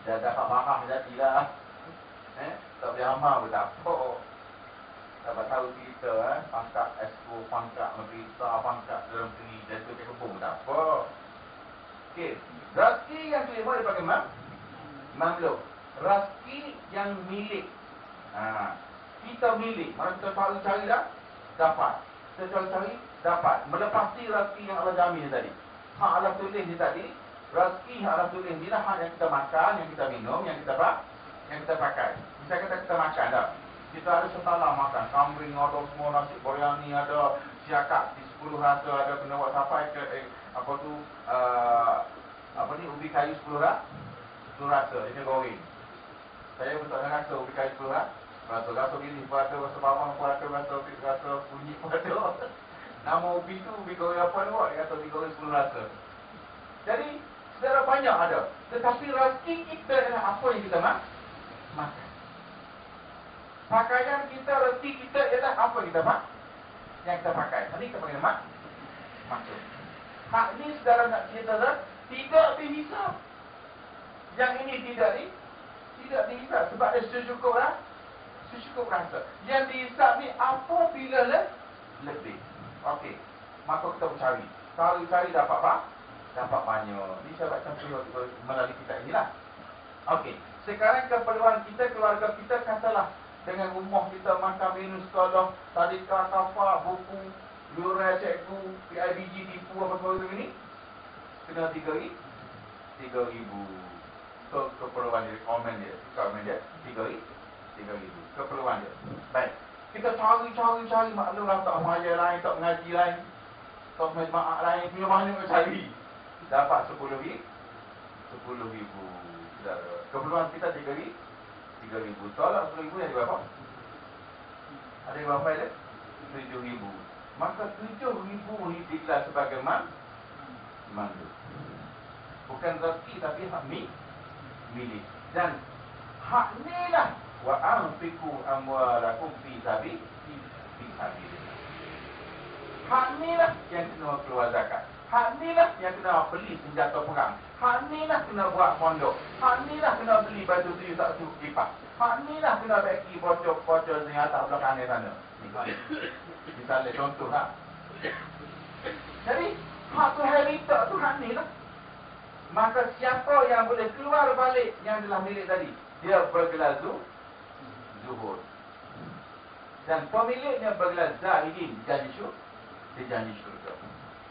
Dah dapat bahas jadilah. Tak boleh amal pun tak apa. Dapat tahu cerita pangkat Esko, pangkat Merita, pangkat dalam negeri, dan tu kebun tak apa. Okey, rezeki yang kelima dipanggil Mamluk. Rezeki yang milik. Kita milik. Mana kita cari dah, dapat. Kita cari, dapat. Melepasi rezeki yang Allah jamin tadi. Hak Allah tulis ni tadi, rezeki yang Allah tulis ni lah hak yang kita makan, yang kita minum, yang kita pakai. Misalnya kita makan dah. Kita ada setalah makan. Kambing ada semua, nasi biryani ada, siakak di 10 rasa ada, kena buat sampai ke ubi kayu 10 rasa. Ini goreng. Saya pun tak rasa ubi kayu 10 rasa gini pun ada, rasa bawang pun ada, rasa kunyit pun ada. Nama ubi tu, ubi goreng apa ni buat? Dia kata ubi goreng 10 rasa. Jadi, saudara, banyak ada. Tetapi rezeki kita adalah apa yang kita makan. Pakaian kita, rezeki kita adalah apa yang kita pakai. Ini kita panggil maksud. Hak ni saudara nak cerita tidak dihisap. Yang ini tidak dihisap sebab dia secukup rasa. Yang dihisap ni apabila lebih. Okey, maka kita cari. Kalau cari dapat apa? Dapat banyak. Ni saya baca melalui kitab inilah. Okey, sekarang keperluan kita, keluarga kita, katalah dengan rumah kita, makan minum sekolah, tadika, kafah, buku, lurai, cikgu, PIBG, tipu apa semua ini, kena 3,000. So, keperluan dia, komen dia, 3,000. Keperluan dia. Baik. Kita cari, maklumlah tak maya lain, tak mengaji lain, tak majma'ah lain, punya mana kita cari. Dapat 10,000. Keperluan kita 3,000. Tolak 10,000 yang berapa? Ada berapa dia? 7,000. Maka 7,000 ni digelar sebagai mandul. Bukan rezeki tapi hak milik. Dan hak ni lah wa anfiqu amwalakum fi sabilillah. Hak ni lah yang kena keluar zakat. Hak ni lah yang kena beli senjata perang. Hak ni lah kena buat pondok. Hak ni lah kena beli baju tu tak suruh kipas. Hak ni lah kena bagi bocor di atas belakang ni sana. Misalnya contoh lah. Jadi hak tu hari tu hak ni lah. Maka siapa yang boleh keluar balik yang adalah milik tadi, dia bergelar zuhur. Dan pemiliknya bergelar zahidin, janji syurga.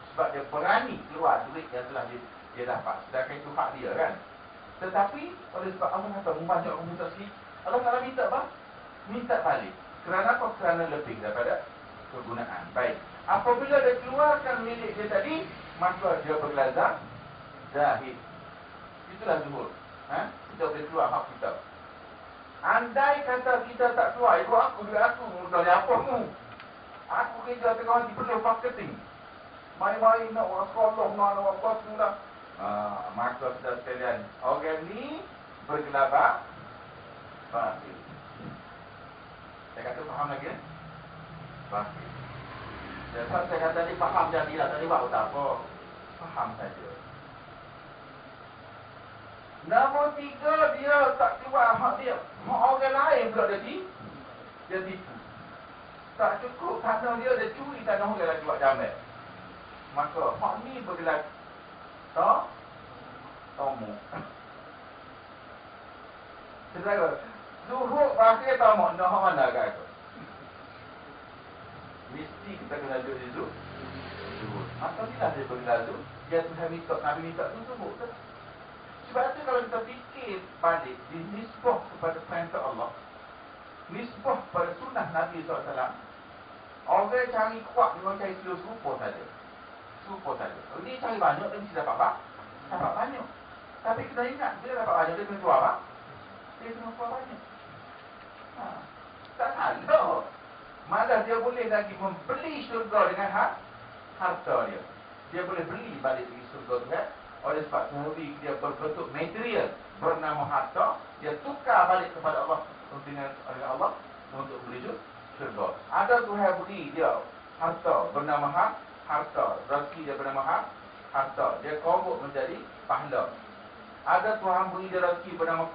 Sebab dia berani keluar duit yang telah dia dapat. Sedangkan itu hak dia kan. Tetapi oleh sebab Allah kata membanyak orang minta sikit, Allah Ta'ala minta apa? Minta balik. Kerana apa? Kerana lebih daripada kegunaan. Baik. Apabila dia keluarkan milik dia tadi, maka dia berlazam zahid. Itulah zuhur. Kita boleh keluar hak kita. Andai kata kita tak keluar, ikut aku, duit aku, dari apa mu? Aku kerja tengah hati perlu marketing. Mari-mari nak orang sekolah, nak apa semua. Maka sudah sekalian, orang ni bergelabah batil. Saya kata faham lagi? Batil. Saya kata tadi faham jadilah, tadi buat tak apa. Faham saja. Nombor 3, dia tak keluar hak dia. Hak orang lain pula dia tipu. Tak cukup tanah dia curi tanah orang lagi buat jamal. Maka hak ni bergelar tomok. Saudara, zuhur pakai tomok nak hak mana kat aku? Mesti kita kena duduk di zuhur. Apabila dia bergelar zuhur, dia Tuhan minta, Nabi minta tu zuhur ke? Sebab tu kalau kita fikir balik di nisbah kepada perintah Allah, nisbah pada sunnah Nabi SAW, orang cari kuat, dia cari serupa saja. Serupa saja. Dia cari banyak, dia mesti dapat banyak. Tapi kita ingat, dia dapat banyak, dia kena jual apa? Dia kena jual banyak. Tak salah. Malah dia boleh lagi membeli syurga dengan harta dia. Dia boleh beli balik di syurga tu kan? Oleh sebab sahabi dia berbentuk material bernama harta, dia tukar balik kepada Allah dengan Allah untuk beli syurga. Ada Tuhan beri dia harta bernama harta, rezeki dia bernama harta, dia convert menjadi pahala. Ada Tuhan beri dia rezeki bernama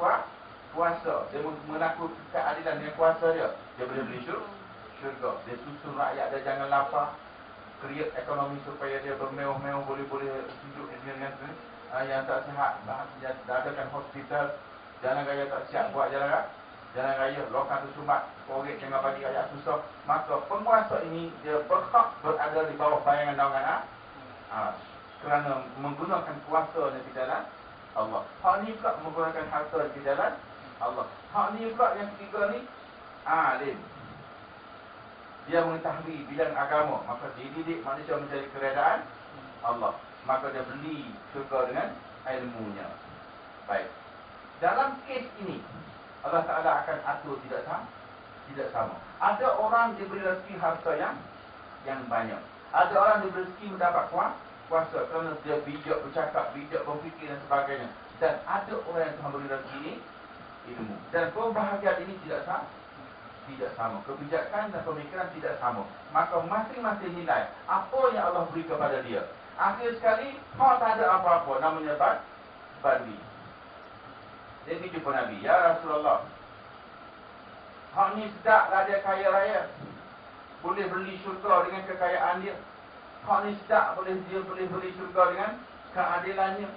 kuasa, dia menakut keadilan dengan kuasa dia boleh beli syurga. Dia susun rakyat dia jangan lapar, create ekonomi supaya dia bermewah-mewah, boleh hidup dengan yang tak sihat, dia adakan hospital, jalan raya tak siap buat jalan raya, lokal tersumbat, korek jangan bagi rakyat susah. Maka penguasa ini dia berhak berada di bawah bayangan naungan kerana menggunakan kuasa di jalan Allah. Hak ni pula menggunakan harta di jalan Allah. Hak ni pula yang ketiga ni alim. Dia mengetahui bidang agama, maka dididik manusia menjadi keredaan Allah. Maka dia beli syurga dengan ilmunya. Baik. Dalam kes ini, Allah Ta'ala akan atur tidak sama. Ada orang diberi rezeki harta yang banyak. Ada orang diberi rezeki mendapat kuasa kerana dia bijak bercakap, bijak berfikir dan sebagainya. Dan ada orang yang Tuhan beri rezeki ini ilmu. Dan pembahagian ini tidak sama. Kebijakan dan pemikiran tidak sama. Maka masing-masing nilai apa yang Allah beri kepada dia. Akhir sekali, tak ada apa-apa. Namanya badwi. Dia pergi jumpa Nabi. Ya Rasulullah, hak ni sedap lah dia kaya raya. Boleh beli syurga dengan kekayaan dia. Hak ni sedap dia boleh beli syurga dengan keadilannya.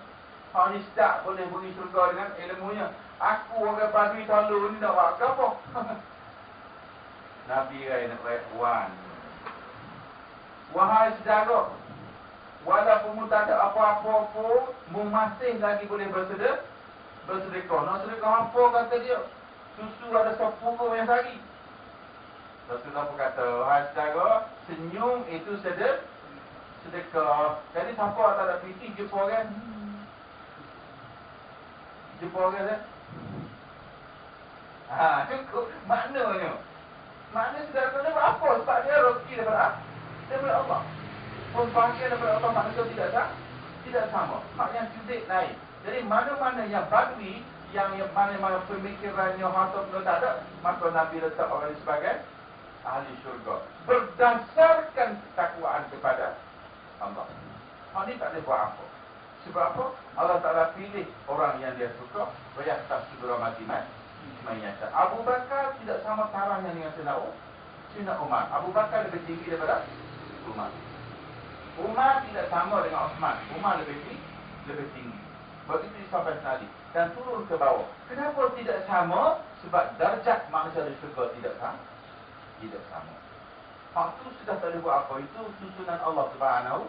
Hak ni sedap boleh beli syurga dengan ilmunya. Aku orang badwi tolong ni nak buat apa? Nabi raya nak buat wahai saudara, walaupun mu tak ada apa-apa pun, mu masih lagi boleh bersedekah. Nak sedekah apa kata dia? Susu ada 10 yang sehari. Rasulullah pun kata, wahai saudara, senyum itu sedekah. Jadi siapa tak ada piti jumpa orang? Cukup maknanya. Maknanya saudara kena buat apa? Sebab dia rezeki daripada Allah. Pembahagian daripada Allah manusia tidak sama. Hak yang sedek lain. Jadi mana-mana yang badwi, yang mana-mana pemikirannya harta pun tak ada, maka Nabi letak orang sebagai ahli syurga. Berdasarkan ketakwaan kepada Allah. Hak ni tak boleh buat apa. Sebab apa? Allah Ta'ala pilih orang yang dia suka. Bayaktas sudura matimat. Abu Bakar tidak sama tarahnya dengan Sayyidina Umar. Abu Bakar lebih tinggi daripada Umar. Umar tidak sama dengan Osman. Umar lebih tinggi. Begitu sampai tadi dan turun ke bawah. Kenapa tidak sama? Sebab darjat manusia di syurga tidak sama. Hak itu sudah tak boleh buat apa. Itu susunan Allah Subhanahu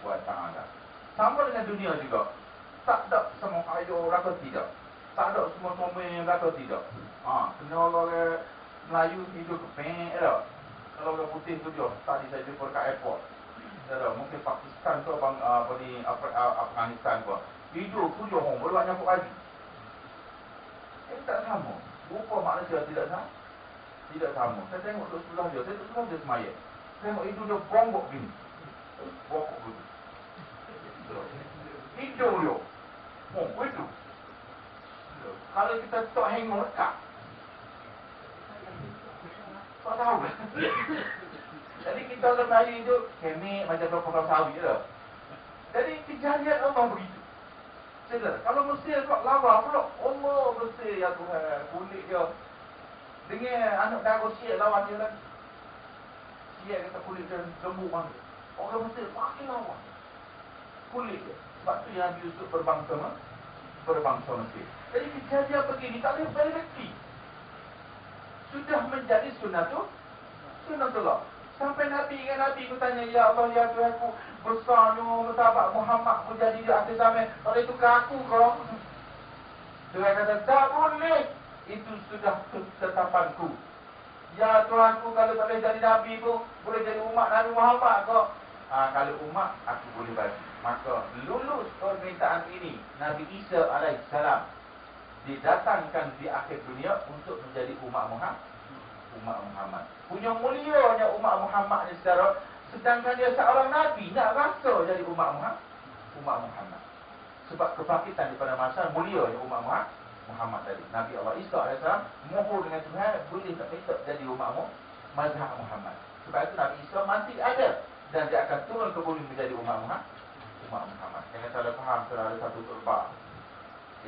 wa Ta'ala. Sama dengan dunia juga. Tak ada semua kayu raka tidak. Tak ada semua someng raka tidak. Kena orang Melayu hidup kepeng dah. Kalau orang putih tu dia, tadi saya jumpa dekat airport. Dah mungkin Pakistan tu apa ni Afghanistan tu. Hidup tu dia orang boleh banyak lagi. Tak sama. Rupa manusia tidak sama. Tidak sama. Saya tengok duduk sebelah dia, saya duduk sebelah dia semaya. Tengok hidup dia bongkok gini. Bongkok gini. Hidup dia. Itu. Kalau kita tak hengok lekat. Tak tahu. Jadi kita orang Melayu hidup kemek macam berpokok sawit je. Jadi kejadian Allah begitu. Sedar. Kalau Mesir kau lawa pula, Allah Mesir ya Tuhan, kulit dia. Dengan anak darah Syekh lawan dia lagi. Syekh kata kulit dia lembut mana. Orang Mesir makin lawa. Kulit dia. Sebab tu yang Nabi Yusuf berbangsa Mesir. Jadi kejadian begini tak boleh berhenti. Sudah menjadi sunnatullah. Sampai Nabi dengan Nabi ku tanya, ya Allah ya Tuhan ku besarnya mentabak Muhammad ku jadi di akhir zaman. Kalau itu ke aku kau. Tuhan kata tak boleh. Itu sudah ketetapanku. Ya Tuhan ku kalau tak boleh jadi Nabi ku boleh jadi umat Nabi Muhammad kau. Kalau umat aku boleh bagi. Maka lulus permintaan ini Nabi Isa alaihissalam didatangkan di akhir dunia untuk menjadi umat Muhammad. Punya mulianya umat Muhammad ni secara, sedangkan dia seorang Nabi nak rasa jadi umat Muhammad. Sebab kebangkitan daripada masa mulianya umat Muhammad tadi. Nabi Allah Isa AS mohon dengan Tuhan boleh tak minta jadi umat mazhab Muhammad. Sebab itu Nabi Isa masih ada dan dia akan turun ke bumi menjadi umat Muhammad. Jangan salah faham, kalau ada satu turba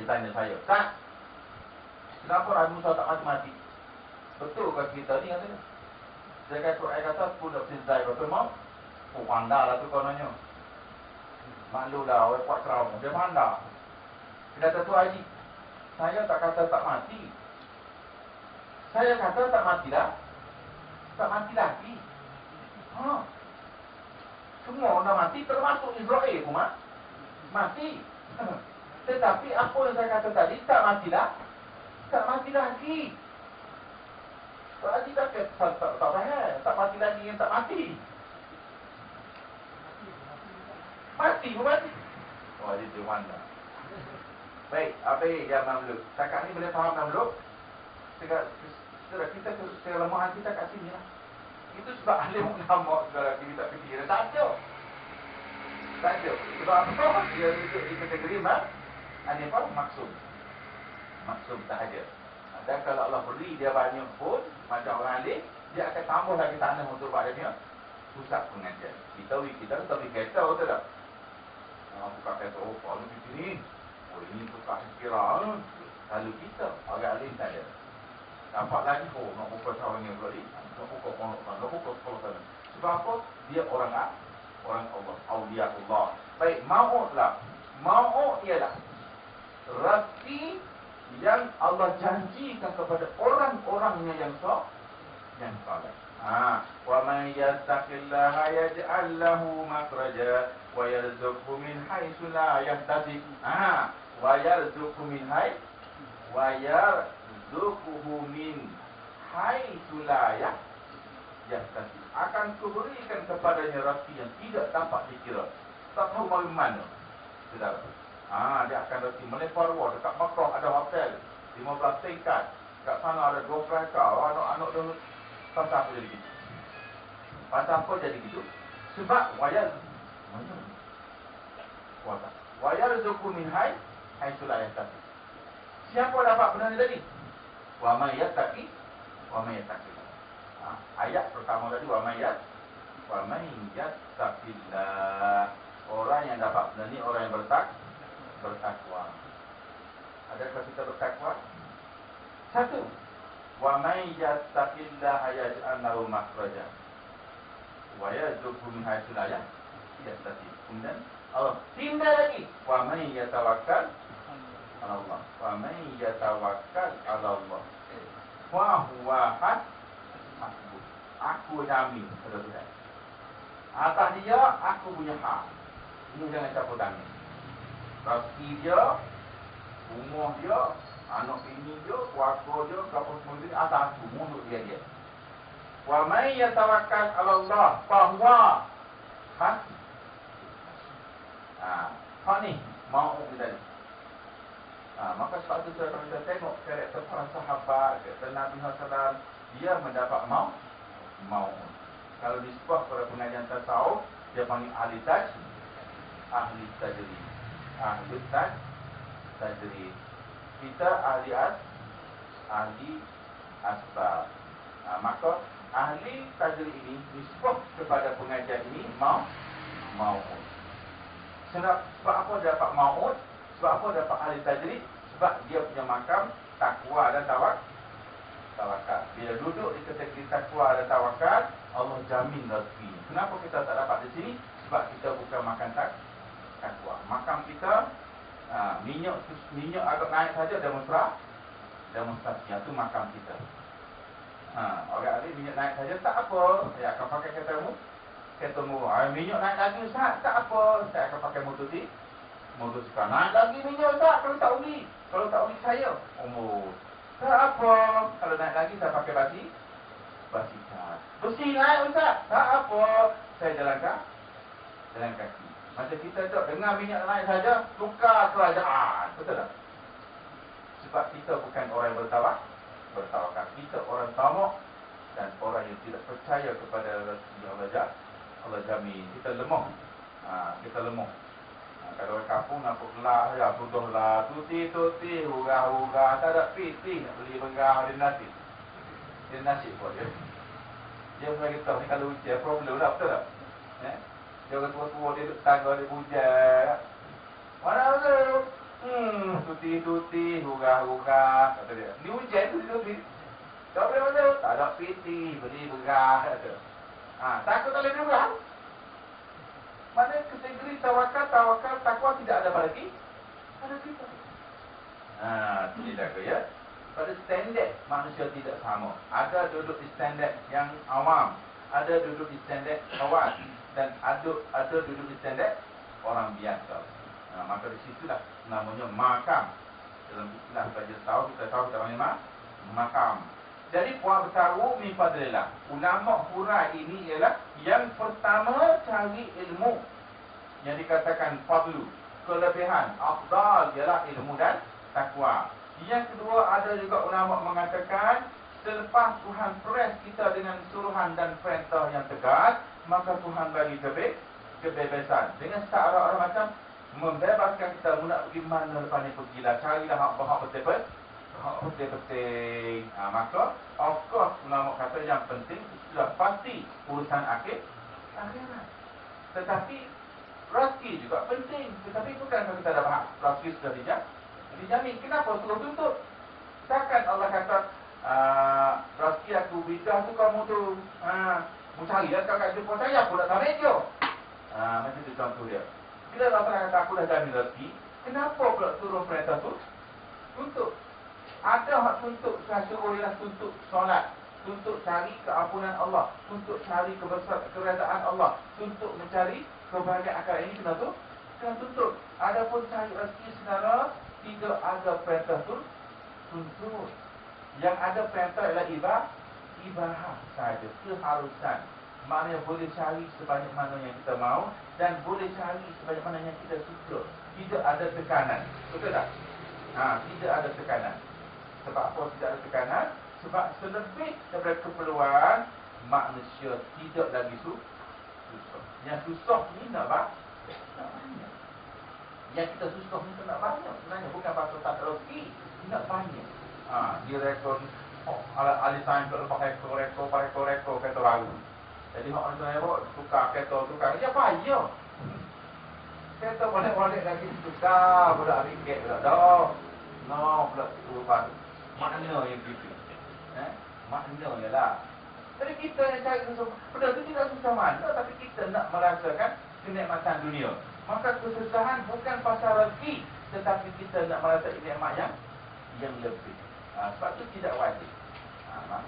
dia tanya saya, tak? Kenapa Nabi Musa tak mati-mati? Betul ke kita ni katanya? Saya kata Quran kata pun tak cintai betul mau. Pandai lah tu kononnya. Malu dah orang buat ceramah. Dia pandai. Dia kata tu Haji, saya tak kata tak mati. Saya kata tak mati dah. Tak mati lagi. Semua orang mati termasuk Israel pun mati. Tetapi apa yang saya kata tadi tak mati dah. Tak mati lagi. Tadi tak faham. Tak mati lagi yang tak mati. Mati pun mati. Oh, dia mana? Baik, apa yang Mamluk? Setakat ni boleh faham Mamluk? Kita kelemahan kita kat sini lah. Itu sebab alim ulama segala kita tak fikir. Tak ada. Sebab apa? Dia duduk di kategori maksum. Maksum sahaja. Dan kalau Allah beri dia banyak pun, macam orang alim, dia akan tambah lagi tanah untuk badannya pusat pengajian. Kita tapi kereta betul tak? Bukan kereta, kalau di sini, ini tukar kira. Kalau kita, orang alim tak ada. Nampak lagi, nak buka cawan yang beri, nak buka pondok, nak buka sekolah. Sebab apa? Dia orang Allah, awliya Allah. Baik, mau'ud ialah rasi yang Allah janjikan kepada orang-orangnya yang saleh. Wa man yattaqillaha yaj'al lahu makhraja wa yarzuqhu min haitsu la yahtasib. Wa yarzuqhu min haitsu la yahtasib. Akan kuberikan kepadanya rezeki yang tidak dapat dikira. Tak tahu bagaimana. Saudara. Dia akan rezeki melebar luar. Dekat Makkah ada hotel 15 tingkat. Dekat sana ada 12 kau. Anak-anak dia pasal apa jadi gitu? Pasal apa jadi gitu? Sebab wayar zuku min haitsu la yahtasib. Siapa dapat benda ni tadi? Wa may yattaqi ayat pertama tadi wa may yattaqillah. Orang yang dapat benda ni orang yang bertakwa. Adakah kita bertakwa? Satu, wa may yattaqillaha yaj'al lahu makhraja wa yarzuqhu min haitsu la yahtasib. Kemudian Allah tindak lagi, wa may yatawakkal 'ala Allah. Wa may yatawakkal 'ala Allah wa huwa hasbuh. Aku jamin, saudara. Atas dia aku punya hak. Ini jangan campur tangan. rezeki dia, rumah dia, anak bini dia, keluarga dia, apa semua dia, atas semua untuk dia. Wa may yatawakkal 'ala Allah fahuwa hasbuh. Hak ni mau kita ni. Maka sebab itu kalau kita tengok karakter para sahabat, karakter Nabi SAW, dia mendapat mau. Kalau disebut pada pengajian tasawuf, dia panggil ahli tajrid. Kita ahli asbab. Maka ahli tajrid ini disebut kepada pengajian ini mau. Sebab apa dapat maut? Sebab apa dapat ahli tajrid? Sebab dia punya makam takwa dan tawakal. Bila duduk di kategori takwa dan tawakal, Allah jamin rezeki. Kenapa kita tak dapat di sini? Sebab kita bukan makan takwa. Makam kita minyak agak naik saja demonstrasi. Itu makam kita. Orang ahli minyak naik saja tak apa, saya akan pakai kereta murah. Minyak naik lagi Ustaz, tak apa, saya akan pakai motosikal. Naik lagi minyak Ustaz, kalau tak uli saya. Tak apa, kalau naik lagi saya pakai basikal. Besi naik Ustaz, tak apa, saya jalan kaki. Macam kita tu dengar minyak naik saja, tukar kerajaan. Betul tak? Sebab kita bukan orang yang bertawakal. Kita orang tamak dan orang yang tidak percaya kepada rezeki Allah jamin. Kita lemah. Kalau orang kampung nampak gelak saja, sudahlah, tuti, hurah, tak ada piti nak beli bergah dia nasi pun dia. Dia bagi tahu ni kalau ujian problem lah, betul tak? Dia orang tua-tua dia duduk tangga dia puja. Mana tu? Tuti, hurah, kata dia. Ni ujian tu tuti. Tak boleh mana? Tak ada piti, beli bergah kata. Takut tak boleh bergah. Mana kategori tawakal, takwa tidak ada pada kita. Tidak ke ya? Pada standard manusia tidak sama. Ada duduk di standard yang awam, ada duduk di standard awam, dan ada duduk di standard orang biasa. Maka di situlah namanya makam. Dalam istilah belajar kita tahu kita panggil makam. Jadi puan bertaruh min fadlillah. Ulama hurai ini ialah yang pertama cari ilmu. Yang dikatakan fadlu, kelebihan, afdal ialah ilmu dan takwa. Yang kedua ada juga ulama mengatakan selepas Tuhan press kita dengan suruhan dan perintah yang tegas, maka Tuhan bagi kebebasan. Dengan cara orang macam membebaskan kita nak pergi mana lepas ni pergilah, carilah hak betul-betul. Maka of course ulama kata yang penting sudah pasti urusan akhirat. Tetapi rezeki juga penting. Tetapi bukan kalau kita dah faham rezeki sudah dijamin. Kenapa suruh tuntut? Takkan Allah kata rezeki aku bidah tu kamu tu mu carilah kakak jumpa saya, aku nak tarik dia. Macam tu contoh dia. Bila Allah kata aku dah jamin rezeki, kenapa pula turun perintah tu? Tuntut. Ada hak tuntut, saya suruh ialah tuntut solat, tuntut cari keampunan Allah, tuntut cari kebesaran Allah, tuntut mencari kebahagiaan akhirat. Ini kena tuntut. Adapun cari rezeki secara tidak ada perintah tuntut. Yang ada perintah ialah ibadah saja, keharusan. Maknanya boleh cari sebanyak mana yang kita mahu dan boleh cari sebanyak mana yang kita suka. Tidak ada tekanan. Betul tak? Tidak ada tekanan. Sebab apa tidak ada tekanan? Sebab selebih daripada keperluan, manusia tidak lagi susah. Yang susah ni nak banyak. Yang kita susah ni nak banyak. Sebenarnya bukan pasal tak rezeki, nak banyak. Direktur ahli sains kalau pakai koreko kereta baru. Jadi orang tu bawa tukar kereta. Ya payah. Kereta balik lagi tukar pula ringgit pula. No pula berubah. Makna yang begitu. Makna ialah. Jadi kita yang cari sesuatu, benda itu tidak susah mana, tapi kita nak merasakan kenikmatan dunia. Maka kesusahan bukan pasal rezeki, tetapi kita nak merasakan nikmat yang lebih. Sebab itu tidak wajib.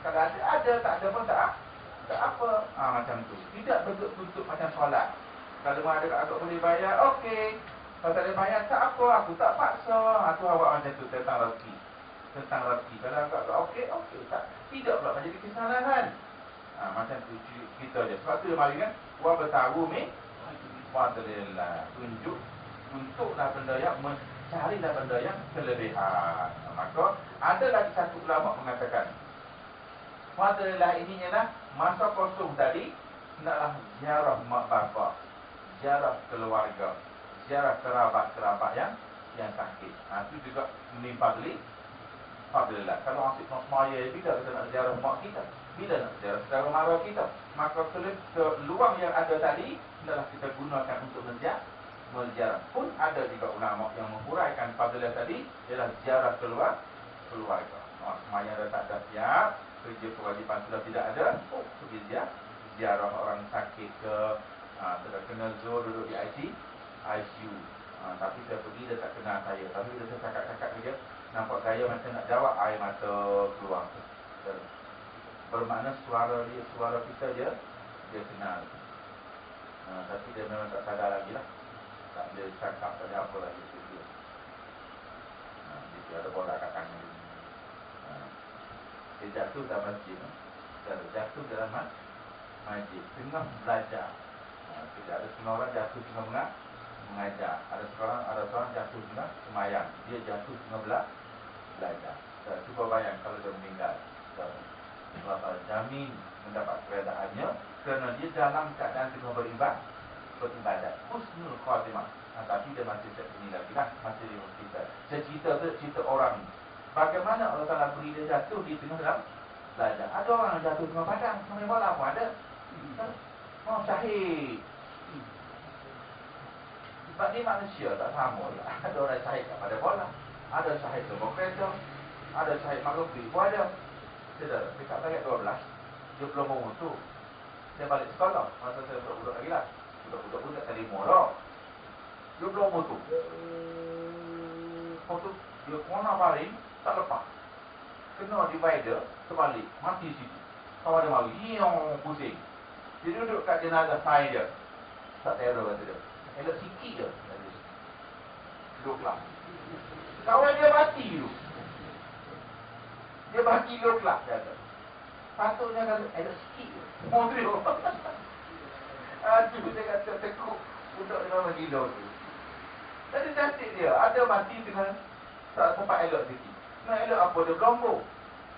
Kalau ada, tak ada pun tak apa. Macam tu. Tidak bentuk-bentuk macam solat. Kalau ada agak boleh bayar, okey. Kalau tak ada bayar, tak apa, aku tak paksa. Aku awak macam tu tentang rezeki. Tentang rezeki. Kalau agak okey, okey. Tak, tidak pula menjadi kesalahan. Macam tu kita je. Sebab tu dia mari kan, wa bertahu min fadlillah. Tunjuk, untuklah benda yang mencarilah benda yang kelebihan. Maka ada lagi satu ulama mengatakan, fadlillah ini ialah masa kosong tadi hendaklah ziarah mak bapak, ziarah keluarga, ziarah kerabat-kerabat yang sakit. Itu juga menimpa fadlillah. Kalau asyik nak semaya, bila kita nak ziarah mak kita, bila nak ziarah saudara mara kita, maka peluang yang ada tadi hendaklah kita gunakan untuk menziarah. Pun ada juga ulama yang menghuraikan fadlillah tadi ialah ziarah keluarga. Semaya dah tak ada siap, kerja kewajipan sudah tidak ada, pergi ziarah orang sakit ke, sudah kena Zul duduk di ICU. Tapi saya pergi, dia tak kenal saya. Tapi bila saya cakap-cakap dia, nampak gaya macam nak jawab, air mata keluar. Bermakna suara kita dia kenal. Tapi dia memang tak sadar lagi lah. Tak boleh cakap, tak ada apa lagi. Dia ada bola kat tangan dia. Dia jatuh dalam masjid. Dia jatuh dalam masjid, tengah belajar. Tidak ada setengah orang jatuh tengah mengajar. Ada seorang jatuh tengah semayang. Dia jatuh tengah belajar. Cuba bayang kalau dia meninggal. Berapa jamin mendapat keredaannya kerana dia dalam keadaan tengah beribadat. Husnul khatimah. Tapi dia masih ini lagi lah, masih di hospital. Saya cerita orang. Bagaimana Allah Ta'ala beri dia jatuh di tengah dalam belajar. Ada orang yang jatuh tengah padang, main bola pun ada. Syahid. Sebab dia manusia tak sama lah. Ada orang syahid pada bola, ada syahid ke kereta, ada syahid maghribi pun ada. Saudara, dekat tarikh 12, dia belum berwudu. Dia balik sekolah. Masa saya budak-budak lagi lah. Budak-budak tadi murah. Dia belum wudu. Lepas tu, dia kena baring, tak lepas. Kena divider, terbalik. Mati situ. Kawan dia mari, pusing. Dia duduk kat jenazah saya dia. Tak terror kata dia. Elok sikit je. Duduklah. Kawan dia mati tu. Dia mati duduklah. Dia kata. Patutnya kata, elok sikit je. Modul. Aduh, dia kata tekuk. Budak dia memang gila tu. Tadi cantik dia. Ada mati dengan tempat elok sikit. Nak elok apa? Dia belombor.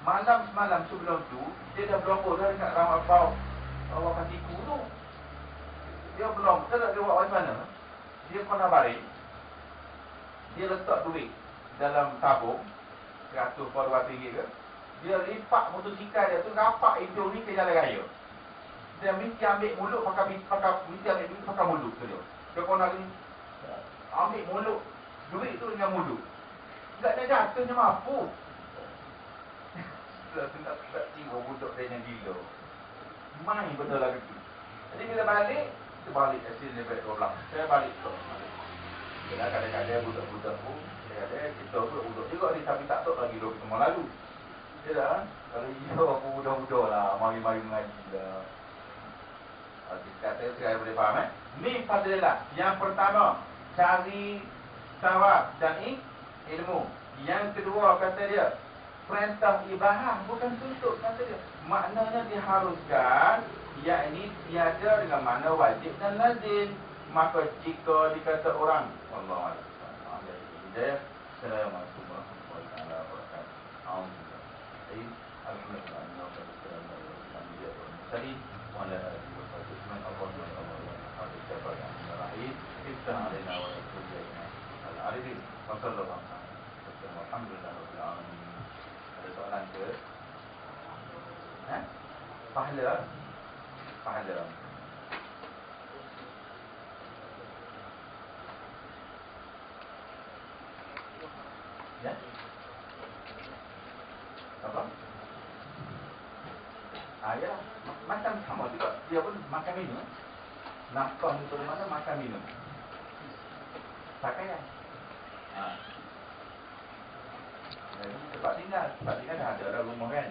Malam semalam sebelum tu, dia dah belombor dah dekat ramah bau. Awak kasih tu. Dia belum, kita tak buat macam mana. Dia kena baring. Dia letak duit dalam tabung 100 per 200 ringgit ke. Dia lipat motosikal dia tu, rapak hidung ni ke jalan raya. Dia mesti ambil mulut pakai duit pakai mulut tu dia. Dia kena ambil mulut duit tu dengan mulut. Tak ada jatuhnya mampu. Tak tiba budak dia yang gila. Main benda lagi tu. Jadi bila balik, kita balik hasil level 12. Saya balik tu. Bila kadang-kadang budak-budak pun, kadang-kadang kita pun budak juga ni, tapi tak tahu lagi dua ketemu lalu. Ya tak? Kalau iya aku budak-budak lah, mari-mari mengaji lah. Kata saya boleh faham Ni fadilah. Yang pertama, cari sawab dan ilmu. Yang kedua kata dia, perintah ibadah bukan tuntut kata dia. Maknanya diharuskan, yakni tiada dengan makna wajib dan lazim. Maka jika dikata orang Allah hidayah, Assalamualaikum warahmatullahi wabarakatuh. Ada soalan ke? Pahala? Pahala. Ya? Apa? Ya, macam sama juga. Dia pun makan minum. Nafkah itu mana makan minum. Pakaian. Jadi tempat tinggal dah ada rumah kan.